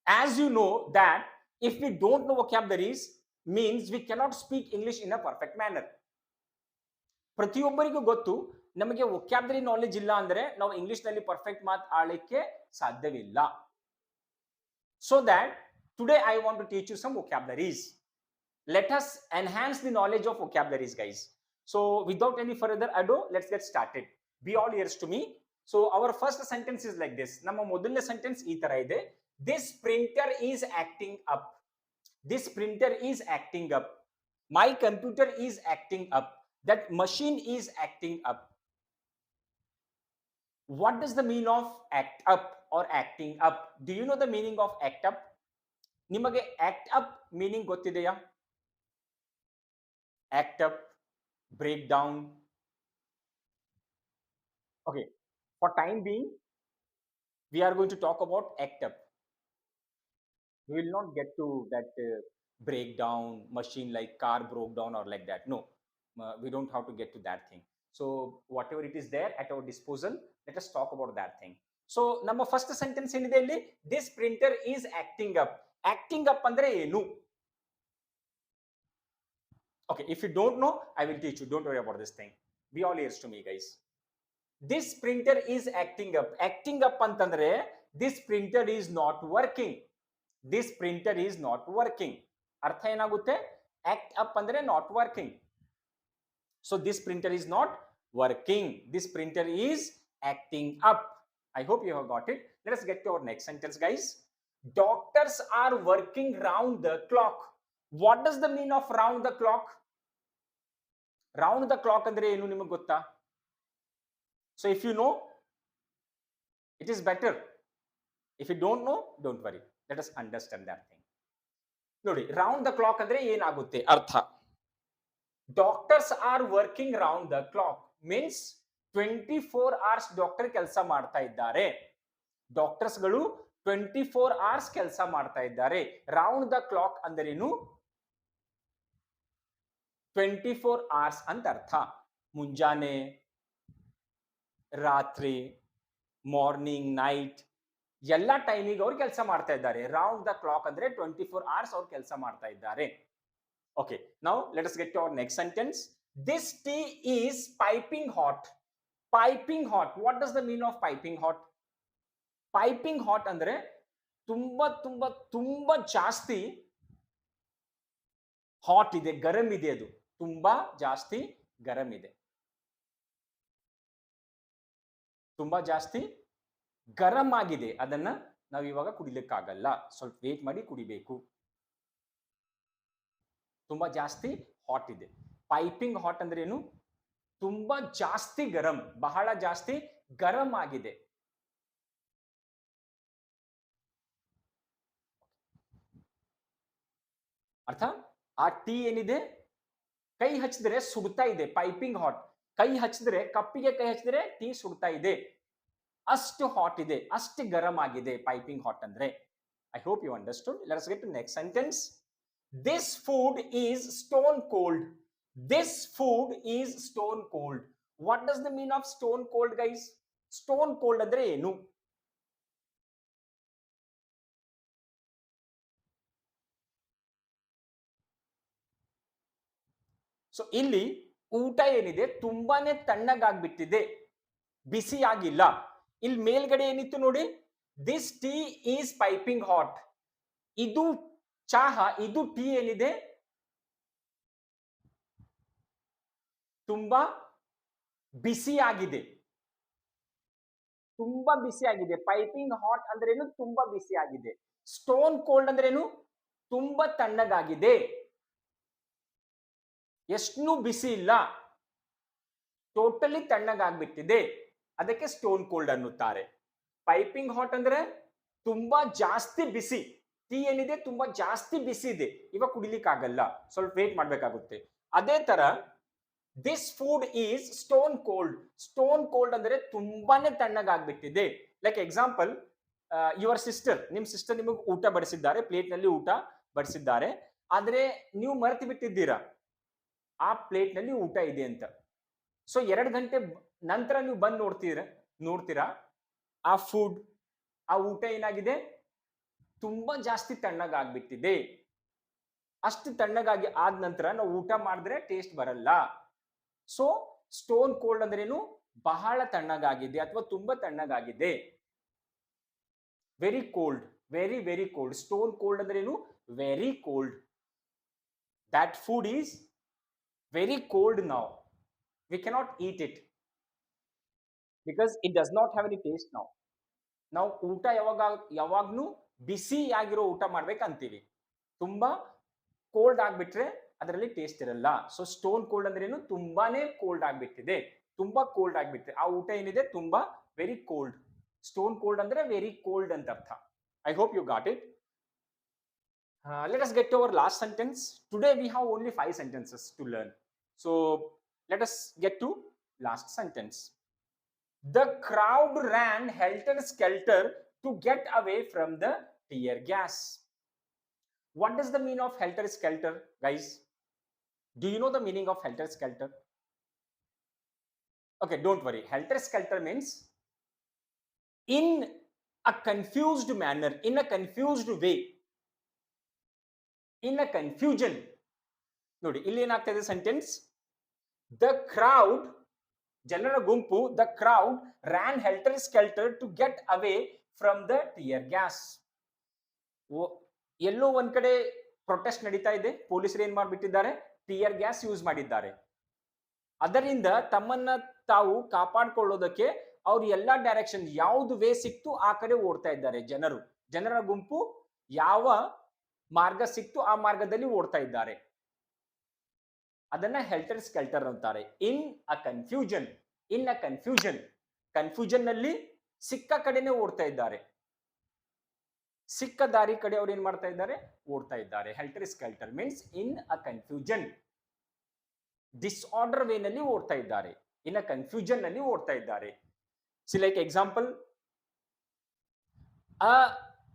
As you know that if we don't know vocabularies, means we cannot speak English in a perfect manner. ಪ್ರತಿಯೊಬ್ಬರಿಗೂ ಗೊತ್ತು ನಮಗೆ vocabulary knowledge ಇಲ್ಲ ಅಂದ್ರೆ ನಾವು English ನಲ್ಲಿ ಪರ್ಫೆಕ್ಟ್ ಮಾತು ಆಡಲಿಕ್ಕೆ ಸಾಧ್ಯವಿಲ್ಲ. So that today I want to teach you some vocabularies. Let us enhance the knowledge of vocabularies, guys. So without any further ado, let's get started. Be all ears to me. So our first sentence is like this. ನಮ್ಮ ಮೊದಲನೇ sentence ಈ ತರ ಇದೆ. This printer is acting up. This printer is acting up. My computer is acting up. That machine is acting up. What does the meaning of act up or acting up? Do you know the meaning of act up? ನಿಮಗೆ act up meaning ಗೊತ್ತಿದೆಯಾ? Act up, break down. Okay, for time being, we are going to talk about act up. We will not get to that breakdown machine like car broke down or like that. No, we don't have to get to that thing. So whatever it is there at our disposal, let us talk about that thing. So ನಮ್ಮ first sentence ಏನಿದೆ ಇಲ್ಲಿ, this printer is acting up. Acting up ಅಂದ್ರೆ ಏನು? Okay, if you don't know, I will teach you. Don't worry about this thing. Be all ears to me, guys. This printer is acting up. Acting up ಅಂತಂದ್ರೆ this printer is not working. This printer is not working. ಅರ್ಥ ಏನಾಗುತ್ತೆ? Act up ಅಂದ್ರೆ not working. So this printer is not working. This printer is acting up. I hope you have got it. Let us get to our next sentence, guys. Doctors are working round the clock. What does the mean of round the clock? Round the clock ಅಂದ್ರೆ ಏನು ನಿಮಗೆ ಗೊತ್ತಾ? So if you know, it is better. If you don't know, don't worry. Let us understand that thing. ನೋಡಿ, round the clock ಅಂದ್ರೆ ಏನಾಗುತ್ತೆ ಅರ್ಥ. Doctors are working round the clock means 24 hours doctor ಕೆಲಸ ಮಾಡ್ತಾ ಇದ್ದಾರೆ. ಡಾಕ್ಟರ್ಸ್ ಗಳು 24 hours ಕೆಲಸ ಮಾಡ್ತಾ ಇದ್ದಾರೆ. ರೌಂಡ್ ದ ಕ್ಲಾಕ್ ಅಂದ್ರೇನು? 24 hours ಅಂತ ಅರ್ಥ. ಮುಂಜಾನೆ, ರಾತ್ರಿ, ಮಾರ್ನಿಂಗ್, ನೈಟ್ ಎಲ್ಲ ಟೈಮಿಗೆ ಅವ್ರು ಕೆಲಸ ಮಾಡ್ತಾ ಇದ್ದಾರೆ. ರೌಂಡ್ ದ ಕ್ಲಾಕ್ ಅಂದ್ರೆ 24 hours ಅವ್ರು ಕೆಲಸ ಮಾಡ್ತಾ ಇದ್ದಾರೆ. Okay, now let us get to our next sentence. This tea is piping hot. Piping hot. What does the mean of piping hot? Piping hot ಅಂದ್ರೆ ತುಂಬಾ ತುಂಬಾ ತುಂಬಾ ಜಾಸ್ತಿ ಹಾಟ್ ಇದೆ, ಗರಂ ಇದೆ. ಅದು ತುಂಬಾ ಜಾಸ್ತಿ ಗರಂ ಇದೆ. ತುಂಬಾ ಜಾಸ್ತಿ ಗರಂ ಆಗಿದೆ. ಅದನ್ನ ನಾವು ಇವಾಗ ಕುಡಿಲಿಕ್ಕಾಗಲ್ಲ, ಸ್ವಲ್ಪ ವೇಟ್ ಮಾಡಿ ಕುಡಿಬೇಕು. ತುಂಬಾ ಜಾಸ್ತಿ ಹಾಟ್ ಇದೆ. ಪೈಪಿಂಗ್ ಹಾಟ್ ಅಂದ್ರೆ ಏನು? ತುಂಬಾ ಜಾಸ್ತಿ ಗರಂ, ಬಹಳ ಜಾಸ್ತಿ ಗರಂ ಆಗಿದೆ. ಅರ್ಥ? ಆ ಟೀ ಏನಿದೆ, ಕೈ ಹಚ್ಚಿದ್ರೆ ಸುಡ್ತಾ ಇದೆ. ಪೈಪಿಂಗ್ ಹಾಟ್, ಕೈ ಹಚ್ಚಿದ್ರೆ, ಕಪ್ಪಿಗೆ ಕೈ ಹಚ್ಚಿದ್ರೆ ಟೀ ಸುಡ್ತಾ ಇದೆ. ಅಷ್ಟು ಹಾಟ್ ಇದೆ, ಅಷ್ಟು ಗರಂ ಆಗಿದೆ ಪೈಪಿಂಗ್ ಹಾಟ್ ಅಂದ್ರೆ. I hope you understood. Let us get to next sentence. This food is stone cold. This food is stone cold. What does the mean of stone cold, guys? Stone cold ಅಂದ್ರೆ ಏನು? So ಇಲ್ಲಿ ಊಟ ಏನಿದೆ ತುಂಬಾನೇ ತಣ್ಣಗಾಗ್ಬಿಟ್ಟಿದೆ, ಬಿಸಿ ಆಗಿಲ್ಲ. ಇಲ್ಲಿ ಮೇಲ್ಗಡೆ ಏನಿತ್ತು ನೋಡಿ, this tea is piping hot. ಇದು ಚಹಾ, ಇದು ಟೀ ಏನಿದೆ ತುಂಬಾ ಬಿಸಿ ಆಗಿದೆ. ತುಂಬಾ ಬಿಸಿ ಆಗಿದೆ. ಪೈಪಿಂಗ್ ಹಾಟ್ ಅಂದ್ರೆ ಏನು? ತುಂಬಾ ಬಿಸಿ ಆಗಿದೆ. ಸ್ಟೋನ್ ಕೋಲ್ಡ್ ಅಂದ್ರೆ ಏನು? ತುಂಬಾ ತಣ್ಣಗಾಗಿದೆ, ಎಷ್ಟು ಬಿಸಿ ಇಲ್ಲ, ಟೋಟಲಿ ತಣ್ಣಗಾಗ್ಬಿಟ್ಟಿದೆ. ಅದಕ್ಕೆ ಸ್ಟೋನ್ ಕೋಲ್ಡ್ ಅನ್ನುತ್ತಾರೆ. ಪೈಪಿಂಗ್ ಹಾಟ್ ಅಂದ್ರೆ ತುಂಬಾ ಜಾಸ್ತಿ ಬಿಸಿ. ಟೀ ಏನಿದೆ ತುಂಬಾ ಜಾಸ್ತಿ ಬಿಸಿ ಇದೆ, ಇವಾಗ ಕುಡಿಲಿಕ್ಕಾಗಲ್ಲ, ಸ್ವಲ್ಪ ವೇಟ್ ಮಾಡ್ಬೇಕಾಗುತ್ತೆ. ಅದೇ ತರ this food is stone cold. Stone cold ಅಂದ್ರೆ ತುಂಬಾನೇ ತಣ್ಣಗಾಗ್ಬಿಟ್ಟಿದೆ. ಲೈಕ್ ಎಕ್ಸಾಂಪಲ್, ಯುವರ್ ಸಿಸ್ಟರ್, ನಿಮ್ ಸಿಸ್ಟರ್ ನಿಮಗೆ ಊಟ ಬಡಿಸಿದ್ದಾರೆ, ಪ್ಲೇಟ್ ನಲ್ಲಿ ಊಟ ಬಡಿಸಿದ್ದಾರೆ. ಆದ್ರೆ ನೀವು ಮರೆತು ಬಿಟ್ಟಿದ್ದೀರಾ ಆ ಪ್ಲೇಟ್ ನಲ್ಲಿ ಊಟ ಇದೆ ಅಂತ. ಸೊ 2 ಗಂಟೆ ನಂತರ ನೀವು ಬಂದು ನೋಡ್ತೀರಾ ಆ ಫುಡ್, ಆ ಊಟ ಏನಾಗಿದೆ, ತುಂಬಾ ಜಾಸ್ತಿ ತಣ್ಣಗಾಗ್ಬಿಟ್ಟಿದೆ. ಅಷ್ಟು ತಣ್ಣಗಾಗಿ ಆದ ನಂತರ ನಾವು ಊಟ ಮಾಡಿದ್ರೆ ಟೇಸ್ಟ್ ಬರಲ್ಲ. ಸೊ ಸ್ಟೋನ್ ಕೋಲ್ಡ್ ಅಂದ್ರೆ ಏನು? ಬಹಳ ತಣ್ಣಗಾಗಿದೆ ಅಥವಾ ತುಂಬಾ ತಣ್ಣಗಾಗಿದೆ. Very cold, very very cold. Stone cold ಅಂದ್ರೆ ಏನು? Very cold. That food is very cold now. We cannot eat it because it does not have any taste now. ನಾವು ಊಟ ಯಾವಾಗ್ಲೂ ಬಿಸಿಯಾಗಿರೋ ಊಟ ಮಾಡ್ಬೇಕಂತೀವಿ. ತುಂಬಾ ಕೋಲ್ಡ್ ಆಗ್ಬಿಟ್ರೆ ಅದರಲ್ಲಿ ಟೇಸ್ಟ್ ಇರಲ್ಲ. ಸೊ ಸ್ಟೋನ್ ಕೋಲ್ಡ್ ಅಂದ್ರೆ ಏನು? ತುಂಬಾನೇ ಕೋಲ್ಡ್ ಆಗ್ಬಿಟ್ಟಿದೆ, ತುಂಬಾ ಕೋಲ್ಡ್ ಆಗ್ಬಿಟ್ಟಿದೆ. ಆ ಊಟ ಏನಿದೆ ತುಂಬಾ ವೆರಿ ಕೋಲ್ಡ್. ಸ್ಟೋನ್ ಕೋಲ್ಡ್ ಅಂದ್ರೆ ವೆರಿ ಕೋಲ್ಡ್ ಅಂತ ಅರ್ಥ. I hope you got it. Let us get to our last sentence. Today we have only 5 sentences to learn. So let us get to last sentence. The crowd ran helter-skelter to get away from the tear gas. What does the meaning of helter-skelter, guys? Do you know the meaning of helter-skelter? Okay, don't worry. Helter-skelter means in a confused manner, in a confused way, in a confusion. ನೋಡಿ ಇಲ್ಲಿ ಏನಾಗ್ತಾ ಇದೆ sentence? The crowd, ಜನರ ಗುಂಪು, the crowd ran helter-skelter to get away from the tear gas. ಎಲ್ಲೋ ಒಂದ್ ಕಡೆ protest ನಡೀತಾ ಇದೆ. ಪೊಲೀಸರು ಏನ್ ಮಾಡ್ಬಿಟ್ಟಿದ್ದಾರೆ? ಟಿಯರ್ ಗ್ಯಾಸ್ ಯೂಸ್ ಮಾಡಿದ್ದಾರೆ. ಅದರಿಂದ ತಮ್ಮನ್ನ ತಾವು ಕಾಪಾಡಿಕೊಳ್ಳೋದಕ್ಕೆ ಅವ್ರು ಎಲ್ಲಾ ಡೈರೆಕ್ಷನ್, ಯಾವ್ದು ವೇ ಸಿಕ್ತು ಆ ಕಡೆ ಓಡ್ತಾ ಇದ್ದಾರೆ. ಜನರ ಗುಂಪು ಯಾವ ಮಾರ್ಗ ಸಿಕ್ತು ಆ ಮಾರ್ಗದಲ್ಲಿ ಓಡ್ತಾ ಇದ್ದಾರೆ. ಅದನ್ನ ಹೆಲ್ಟರ್ ಸ್ಕೆಲ್ಟರ್ ಅಂತಾರೆ. In a confusion, in a confusion, confusion ನಲ್ಲಿ ಸಿಕ್ಕ ಕಡೆನೆ ಓಡ್ತಾ ಇದ್ದಾರೆ. ಸಿಕ್ಕ ದಾರಿ ಕಡೆ ಅವ್ರು ಏನ್ ಮಾಡ್ತಾ ಇದ್ದಾರೆ? ಓಡ್ತಾ ಇದ್ದಾರೆ. Helter skelter means in a confusion, disorder way ನಲ್ಲಿ ಓಡ್ತಾ ಇದ್ದಾರೆ, ಇನ್ ಅ ಕನ್ಫ್ಯೂಷನ್ ನಲ್ಲಿ ಓಡ್ತಾ ಇದ್ದಾರೆ. See like example, a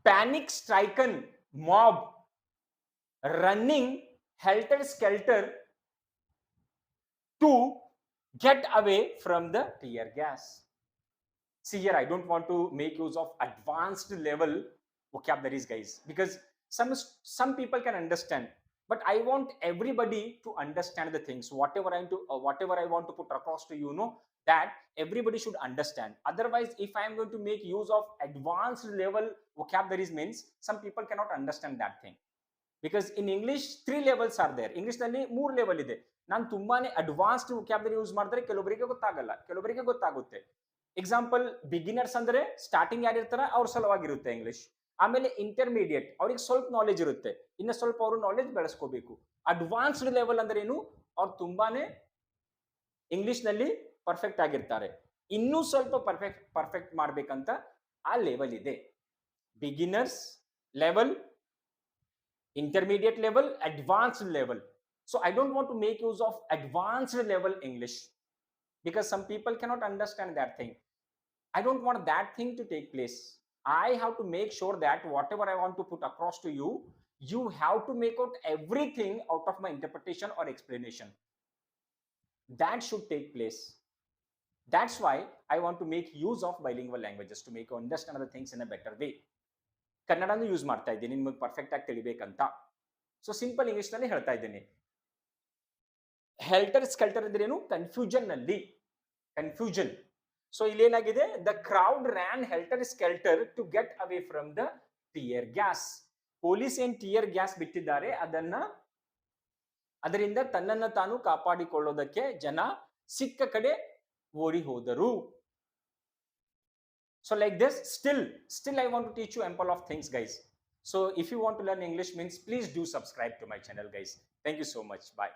panic stricken mob running helter skelter to get away from the tear gas. See here, I don't want to make use of advanced level vocabularies, guys, because some people can understand, but I want everybody to understand the things. Whatever I want to put across to you, know that everybody should understand. Otherwise, if I am going to make use of advanced level vocabularies, means some people cannot understand that thing, because in English 3 levels are there. English ನಲ್ಲಿ 3 level ಇದೆ. ನಾನು ತುಂಬಾನೇ advanced vocabulary use ಮಾಡಿದ್ರೆ ಕೆಲವೊಬ್ಬರಿಗೆ ಗೊತ್ತಾಗಲ್ಲ, ಕೆಲವೊಬ್ಬರಿಗೆ ಗೊತ್ತಾಗುತ್ತೆ. Example, beginners ಅಂದ್ರೆ ಸ್ಟಾರ್ಟಿಂಗ್ ಯಾರಿರ್ತಾರ ಅವ್ರ ಸಲುವಾಗಿರುತ್ತೆ ಇಂಗ್ಲಿಷ್. ಆಮೇಲೆ ಇಂಟರ್ಮೀಡಿಯೇಟ್, ಅವ್ರಿಗೆ ಸ್ವಲ್ಪ ನಾಲೆಜ್ ಇರುತ್ತೆ, ಇನ್ನು ಸ್ವಲ್ಪ ಅವರು ನಾಲೆಜ್ ಬೆಳೆಸ್ಕೋಬೇಕು. ಅಡ್ವಾನ್ಸ್ಡ್ ಲೆವೆಲ್ ಅಂದ್ರೆ ಏನು? ಅವ್ರು ತುಂಬಾನೇ ಇಂಗ್ಲಿಷ್ ನಲ್ಲಿ ಪರ್ಫೆಕ್ಟ್ ಆಗಿರ್ತಾರೆ, ಇನ್ನೂ ಸ್ವಲ್ಪ ಪರ್ಫೆಕ್ಟ್ ಮಾಡ್ಬೇಕಂತ ಆ ಲೆವೆಲ್ ಇದೆ. Beginners level, intermediate level, advanced level. So I don't want to make use of advanced level English, because some people cannot understand that thing. I don't want that thing to take place. I have to make sure that whatever I want to put across to you, you have to make out everything out of my interpretation or explanation. That should take place. That's why I want to make use of bilingual languages, to make you understand the things in a better way. ಕನ್ನಡನೂ use ಮಾಡ್ತಾ ಇದ್ದೀನಿ ನಿಮಗೆ perfect ಆಗಿ ತಿಳಿಬೇಕಂತ. So simple English ನಲ್ಲಿ ಹೇಳ್ತಾ ಇದ್ದೀನಿ. ಹೆಲ್ಟರ್ ಸ್ಕೆಲ್ಟರ್ ಅಂದ್ರೆ ಏನು? ಕನ್ಫ್ಯೂಷನ್ ನಲ್ಲಿ, ಕನ್ಫ್ಯೂಷನ್. ಸೊ ಇಲ್ಲಿ ಏನಾಗಿದೆ? The crowd ran helter skelter to get away from the tear gas. Police ಏನ್ ಟಿಯರ್ ಗ್ಯಾಸ್ ಬಿಟ್ಟಿದ್ದಾರೆ ಅದರಿಂದ ತನ್ನನ್ನು ತಾನು ಕಾಪಾಡಿಕೊಳ್ಳೋದಕ್ಕೆ ಜನ ಸಿಕ್ಕ ಕಡೆ ಓಡಿ ಹೋದರು. So like this, still I want to teach you ample of things, guys. So if you want to learn English, means please do subscribe to my channel, guys. Thank you so much. Bye.